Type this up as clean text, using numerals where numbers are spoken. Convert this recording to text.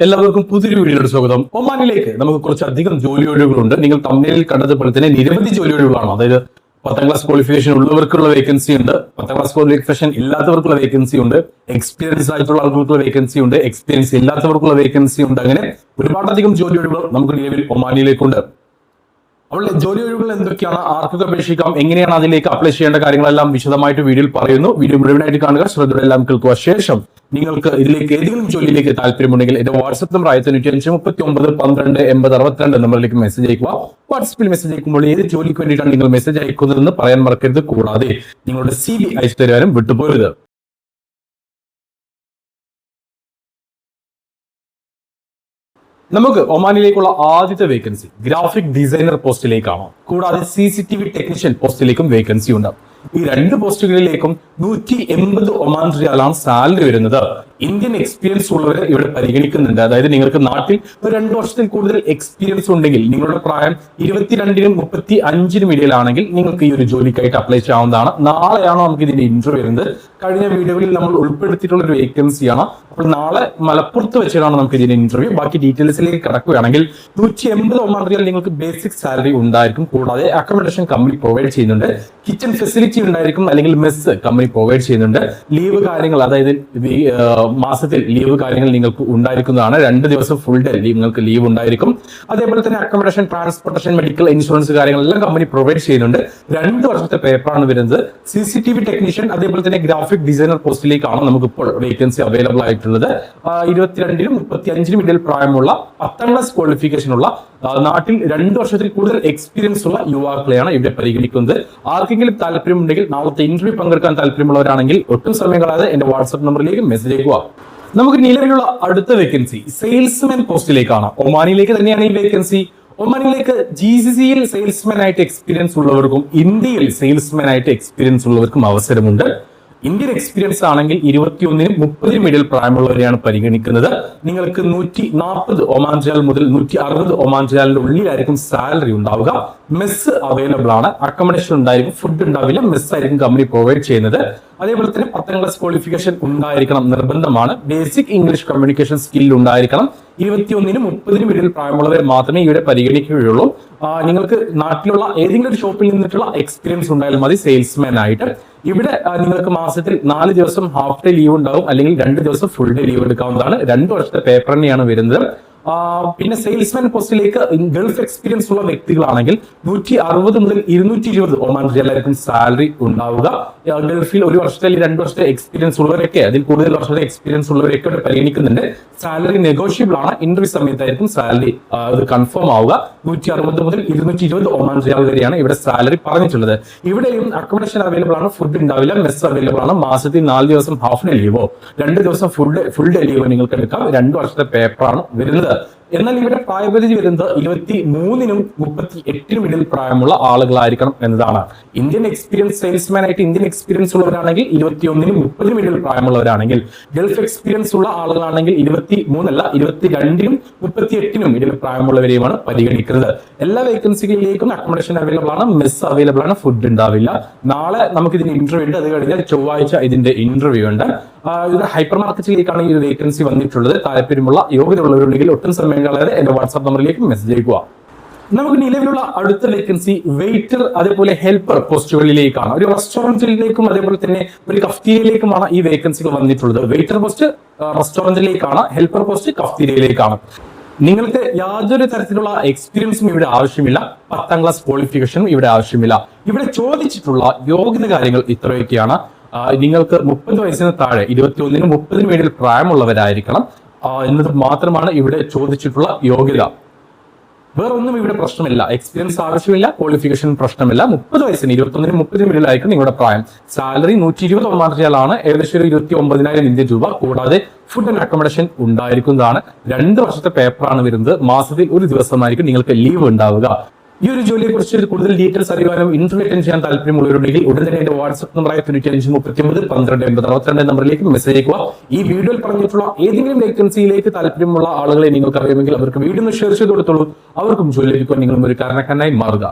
എല്ലാവർക്കും പുതിയൊരു വീഡിയോയുടെ സ്വാഗതം. ഒമാനിലേക്ക് നമുക്ക് കുറച്ചധികം ജോലി ഒഴിവുകളുണ്ട്. നിങ്ങൾ തമ്മിൽ കണ്ടതുപോലെ തന്നെ നിരവധി ജോലി ഒഴിവുകളാണ്. അതായത് 10ാം ക്ലാസ് ക്വാളിഫിക്കേഷൻ ഉള്ളവർക്കുള്ള വേക്കൻസി ഉണ്ട്, 10ാം ക്ലാസ് ക്വാളിഫിക്കേഷൻ ഇല്ലാത്തവർക്കുള്ള വേക്കൻസി ഉണ്ട്, എക്സ്പീരിയൻസ് ആയിട്ടുള്ള ആളുകൾക്കുള്ള വേക്കൻസി ഉണ്ട്, എക്സ്പീരിയൻസ് ഇല്ലാത്തവർക്കുള്ള വേക്കൻസി ഉണ്ട്. അങ്ങനെ ഒരുപാടധികം ജോലി ഒഴിവുകൾ നമുക്ക് നിലവിൽ ഒമാനിലേക്കുണ്ട്. അപ്പോൾ ജോലി ഒഴിവുകൾ എന്തൊക്കെയാണ്, ആർക്കൊക്കെ അപേക്ഷിക്കാം, എങ്ങനെയാണ് അതിലേക്ക് അപ്ലൈ ചെയ്യേണ്ട കാര്യങ്ങളെല്ലാം വിശദമായിട്ട് വീഡിയോയിൽ പറയുന്നു. വീഡിയോ മുഴുവനായിട്ട് കാണുക, ശ്രദ്ധയോടെ എല്ലാം കേൾക്കുക. ശേഷം നിങ്ങൾക്ക് ഇതിലേക്ക് ഏതെങ്കിലും ജോലിയിലേക്ക് താല്പര്യമുണ്ടെങ്കിൽ എന്റെ വാട്സ്ആപ്പ് നമ്പർ 9539128062 നമ്പറിലേക്ക് മെസ്സേജ് അയക്കുക. വാട്സ്ആപ്പിൽ മെസ്സേജ് അയക്കുമ്പോൾ ഏത് ജോലിക്ക് വേണ്ടിയിട്ടാണ് നിങ്ങൾ മെസ്സേജ് അയക്കുന്നതെന്ന് പറയാൻ മറക്കരുത്. കൂടാതെ നിങ്ങളുടെ CV അയച്ചു തരാനും വിട്ടുപോകരുത്. നമുക്ക് ഒമാനിലേക്കുള്ള ആദ്യത്തെ വേക്കൻസി ഗ്രാഫിക് ഡിസൈനർ പോസ്റ്റിലേക്കാണ്. കൂടാതെ CCTV ടെക്നീഷ്യൻ പോസ്റ്റിലേക്കും വേക്കൻസി ഉണ്ട്. ഈ രണ്ട് പോസ്റ്റുകളിലേക്കും 180 ഒമാൻ റിയാലാണ് സാലറി വരുന്നത്. ഇന്ത്യൻ എക്സ്പീരിയൻസ് ഉള്ളവരെ ഇവിടെ പരിഗണിക്കുന്നുണ്ട്. അതായത് നിങ്ങൾക്ക് നാട്ടിൽ ഒരു 2 വർഷത്തിൽ കൂടുതൽ എക്സ്പീരിയൻസ് ഉണ്ടെങ്കിൽ, നിങ്ങളുടെ പ്രായം 22നും 35നും ഇടയിലാണെങ്കിൽ നിങ്ങൾക്ക് ഈ ഒരു ജോലിക്കായിട്ട് അപ്ലൈ ചെയ്യാവുന്നതാണ്. നാളെയാണ് നമുക്ക് ഇതിന്റെ ഇന്റർവ്യൂ വരുന്നത്. കഴിഞ്ഞ വീഡിയോയിൽ നമ്മൾ ഉൾപ്പെടുത്തിയിട്ടുള്ള ഒരു വേക്കൻസിയാണ്. അപ്പോൾ നാളെ മലപ്പുറത്ത് വെച്ചിട്ടാണ് നമുക്ക് ഇതിന്റെ ഇന്റർവ്യൂ. ബാക്കി ഡീറ്റെയിൽസിലേക്ക് കടക്കുകയാണെങ്കിൽ 180 ഒമാൻ റിയാൽ നിങ്ങൾക്ക് ബേസിക് സാലറി ഉണ്ടായിരിക്കും. കൂടാതെ അക്കോമഡേഷൻ കമ്പനി പ്രൊവൈഡ് ചെയ്യുന്നുണ്ട്, കിച്ചൺ ഫെസിലിറ്റി ഉണ്ടായിരിക്കും, അല്ലെങ്കിൽ മെസ്സ് കമ്പനി പ്രൊവൈഡ് ചെയ്യുന്നുണ്ട്. ലീവ് കാര്യങ്ങൾ, അതായത് മാസത്തിൽ ലീവ് കാര്യങ്ങൾ നിങ്ങൾക്ക് ഉണ്ടായിരിക്കുന്നതാണ്. 2 ദിവസം ഫുൾ ഡേ നിങ്ങൾക്ക് ലീവ് ഉണ്ടായിരിക്കും. അതേപോലെ തന്നെ അക്കോമഡേഷൻ, ട്രാൻസ്പോർട്ടേഷൻ, മെഡിക്കൽ ഇൻഷുറൻസ് കാര്യങ്ങളെല്ലാം കമ്പനി പ്രൊവൈഡ് ചെയ്യുന്നുണ്ട്. 2 വർഷത്തെ പേപ്പറാണ് വരുന്നത്. CCTV ടെക്നീഷ്യൻ അതേപോലെ തന്നെ ഗ്രാഫിക് ഡിസൈനർ പോസ്റ്റിലേക്കാണ് നമുക്കിപ്പോൾ വേക്കൻസി അവൈലബിൾ ആയിട്ടുള്ളത്. 22നും 35നും ഇടയിൽ പ്രായമുള്ള 10ാം ക്ലാസ് ക്വാളിഫിക്കേഷൻ ഉള്ള നാട്ടിൽ 2 വർഷത്തിൽ കൂടുതൽ എക്സ്പീരിയൻസ് ഉള്ള യുവാക്കളെയാണ് ഇവിടെ പരിഗണിക്കുന്നത്. ആർക്കെങ്കിലും താല്പര്യമുണ്ടെങ്കിൽ, നാളത്തെ ഇന്റർവ്യൂ പങ്കെടുക്കാൻ താല്പര്യമുള്ളവരാണെങ്കിൽ ഒട്ടും സമയം കളയാതെ എന്റെ വാട്സ്ആപ്പ് നമ്പറിലേക്ക് മെസ്സേജ് അയക്കുക. നമുക്ക് നിലവിലുള്ള അടുത്ത വേക്കൻസി സെയിൽസ്മാൻ പോസ്റ്റിലേക്കാണ്. ഒമാനിലേക്ക് തന്നെയാണ് ഈ വേക്കൻസി. ഒമാനിലേക്ക് GCCയിൽ സെയിൽസ്മാൻ ആയിട്ട് എക്സ്പീരിയൻസ് ഉള്ളവർക്കും ഇന്ത്യയിൽ സെയിൽസ്മാൻ ആയിട്ട് എക്സ്പീരിയൻസ് ഉള്ളവർക്കും അവസരമുണ്ട്. ഇന്ത്യൻ എക്സ്പീരിയൻസ് ആണെങ്കിൽ 21നും 30നും ഇടയിൽ പ്രായമുള്ളവരെയാണ് പരിഗണിക്കുന്നത്. നിങ്ങൾക്ക് 140 ഒമാൻ റിയാൽ മുതൽ 160 ഒമാൻ റിയാലിന്റെ ഉള്ളിലായിരിക്കും സാലറി ഉണ്ടാവുക. മെസ്സ് അവൈലബിൾ ആണ്, അക്കോമഡേഷൻ ഉണ്ടായിരിക്കും, ഫുഡ് ഉണ്ടാവില്ല, മെസ്സ് ആയിരിക്കും കമ്പനി പ്രൊവൈഡ് ചെയ്യുന്നത്. അതേപോലെ തന്നെ 10ാം ക്ലാസ് ക്വാളിഫിക്കേഷൻ ഉണ്ടായിരിക്കണം, നിർബന്ധമാണ്. ബേസിക് ഇംഗ്ലീഷ് കമ്മ്യൂണിക്കേഷൻ സ്കിൽ ഉണ്ടായിരിക്കണം. 21നും 30നും ഇടയിൽ പ്രായമുള്ളവർ മാത്രമേ ഇവിടെ പരിഗണിക്കുകയുള്ളൂ. നിങ്ങൾക്ക് നാട്ടിലുള്ള ഏതെങ്കിലും ഒരു ഷോപ്പിൽ നിന്നിട്ടുള്ള എക്സ്പീരിയൻസ് ഉണ്ടായാലും മതി സെയിൽസ്മാൻ ആയിട്ട്. ഇവിടെ നിങ്ങൾക്ക് മാസത്തിൽ 4 ദിവസം ഹാഫ് ഡേ ലീവ് ഉണ്ടാവും, അല്ലെങ്കിൽ 2 ദിവസം ഫുൾ ഡേ ലീവ് എടുക്കാവുന്നതാണ്. 2 വർഷത്തെ പേപ്പർ തന്നെയാണ് വരുന്നത്. പിന്നെ സെയിൽസ്മാൻ പോസ്റ്റിലേക്ക് ഗൾഫ് എക്സ്പീരിയൻസ് ഉള്ള വ്യക്തികളാണെങ്കിൽ 160 മുതൽ 220 ഒമാൻ റിയാലായിരിക്കും സാലറി ഉണ്ടാവുക. ഗൾഫിൽ 1 വർഷത്തെ 2 വർഷത്തെ എക്സ്പീരിയൻസ് ഉള്ളവരൊക്കെ, അതിൽ കൂടുതൽ വർഷത്തെ എക്സ്പീരിയൻസ് ഉള്ളവരൊക്കെ ഇവിടെ പരിഗണിക്കുന്നുണ്ട്. സാലറി നെഗോഷ്യബിൾ ആണ്. ഇന്റർവ്യൂ സമയത്തായിരിക്കും സാലറി അത് കൺഫേം ആവുക. 160 മുതൽ 220 ഒമാൻ റിയാൽ വരെയാണ് ഇവിടെ സാലറി പറഞ്ഞിട്ടുള്ളത്. ഇവിടെയും അക്കോമഡേഷൻ അവൈലബിൾ ആണ്, ഫുഡ് ഉണ്ടാവില്ല, മെസ്സ് അവൈലബിൾ ആണ്. മാസത്തിൽ 4 ദിവസം ഹാഫ് ഡേ ലീവോ 2 ദിവസം ഫുൾ ഡേ ലീവോ നിങ്ങൾക്ക് എടുക്കാം. 2 വർഷത്തെ പേപ്പറാണ് വരുന്നത്. എന്നാൽ ഇവിടെ പ്രായപരിധി വരുന്നത് 23നും 38നും ഇടയിൽ പ്രായമുള്ള ആളുകളായിരിക്കണം എന്നതാണ്. ഇന്ത്യൻ എക്സ്പീരിയൻസ് സെയിൽസ്മാൻ ആയിട്ട് ഇന്ത്യൻ എക്സ്പീരിയൻസ് ഉള്ളവരാണെങ്കിൽ 21നും 30നും ഇടയിൽ പ്രായമുള്ളവരാണെങ്കിൽ, ഗൾഫ് എക്സ്പീരിയൻസ് ഉള്ള ആളുകളാണെങ്കിൽ 23 അല്ല 22നും 38നും ഇടയിൽ പ്രായമുള്ളവരെയുമാണ് പരിഗണിക്കുന്നത്. എല്ലാ വേക്കൻസികളിലേക്കും അക്കോമഡേഷൻ അവൈലബിൾ ആണ്, മെസ്സ് അവൈലബിൾ ആണ്, ഫുഡ് ഉണ്ടാവില്ല. നാളെ നമുക്ക് ഇതിന്റെ ഇന്റർവ്യൂ ഉണ്ട്. അത് കഴിഞ്ഞാൽ ചൊവ്വാഴ്ച ഇതിന്റെ ഇന്റർവ്യൂ ഉണ്ട്. ഇത് ഹൈപ്പർ മാർക്കറ്റിലേക്കാണ് ഈ വേക്കൻസി വന്നിട്ടുള്ളത്. താല്പര്യമുള്ള യോഗ്യത ഉള്ളവരുണ്ടെങ്കിൽ ഒട്ടും സമയം കളയാതെ എന്റെ വാട്സ്ആപ്പ് നമ്പറിലേക്ക് മെസ്സേജ് അയക്കുക. നമുക്ക് നിലവിലുള്ള അടുത്ത വേക്കൻസി വെയിറ്റർ അതേപോലെ ഹെൽപ്പർ പോസ്റ്റുകളിലേക്കാണ്. ഒരു റെസ്റ്റോറന്റിലേക്കും അതേപോലെ തന്നെ ഒരു കഫ്റ്റീരിയയിലേക്കുമാണ് ഈ വേക്കൻസികൾ വന്നിട്ടുള്ളത്. വെയിറ്റർ പോസ്റ്റ് റെസ്റ്റോറന്റിലേക്കാണ്, ഹെൽപ്പർ പോസ്റ്റ് കഫ്റ്റീരിയയിലേക്കാണ്. നിങ്ങൾക്ക് യാതൊരു തരത്തിലുള്ള എക്സ്പീരിയൻസും ഇവിടെ ആവശ്യമില്ല, 10ാം ക്ലാസ് ക്വാളിഫിക്കേഷനും ഇവിടെ ആവശ്യമില്ല. ഇവിടെ ചോദിച്ചിട്ടുള്ള യോഗ്യത കാര്യങ്ങൾ ഇത്രയൊക്കെയാണ്. നിങ്ങൾക്ക് 30 വയസ്സിന് താഴെ 21നും 30നും ഇടയിൽ പ്രായമുള്ളവരായിരിക്കണം എന്നത് മാത്രമാണ് ഇവിടെ ചോദിച്ചിട്ടുള്ള യോഗ്യത. വേറൊന്നും ഇവിടെ പ്രശ്നമില്ല. എക്സ്പീരിയൻസ് ആവശ്യമില്ല, ക്വാളിഫിക്കേഷൻ പ്രശ്നമില്ല. 30 വയസ്സിന് 21നും 30നും ഇടയിലായിരിക്കും നിങ്ങളുടെ പ്രായം. സാലറി 120 ഒമാൻ റിയാലാണ്, ഏകദേശം 29,000 ഇന്ത്യൻ രൂപ. കൂടാതെ ഫുഡ് ആൻഡ് അക്കോമഡേഷൻ ഉണ്ടായിരിക്കുന്നതാണ്. 2 വർഷത്തെ പേപ്പറാണ് വരുന്നത്. മാസത്തിൽ 1 ദിവസമായിരിക്കും നിങ്ങൾക്ക് ലീവ് ഉണ്ടാവുക. ഈ ഒരു ജോലിയെ കുറിച്ച് കൂടുതൽ ഡീറ്റെയിൽസ് അറിയാനും ഇന്റർവ്യൂ അറ്റൻഡ് ചെയ്യാൻ താല്പര്യമുള്ളവരുണ്ടെങ്കിൽ ഉടൻ തന്നെ എന്റെ വാട്സ്ആപ്പ് നമ്പറായ 9539128062 നമ്പറിലേക്ക് മെസ്സേജ് അയക്കുക. ഈ വീഡിയോയിൽ പറഞ്ഞിട്ടുള്ള ഏതെങ്കിലും വേക്കൻസിയിലേക്ക് താല്പര്യമുള്ള ആളുകളെ നിങ്ങൾക്ക് അറിയുമെങ്കിൽ അവർക്ക് വീഡിയോ ഷെയർ ചെയ്ത് കൊടുത്തോളൂ. അവർക്കും ജോലി ലഭിക്കാൻ നിങ്ങളും ഒരു കാരണക്കാരനായി മാറുക.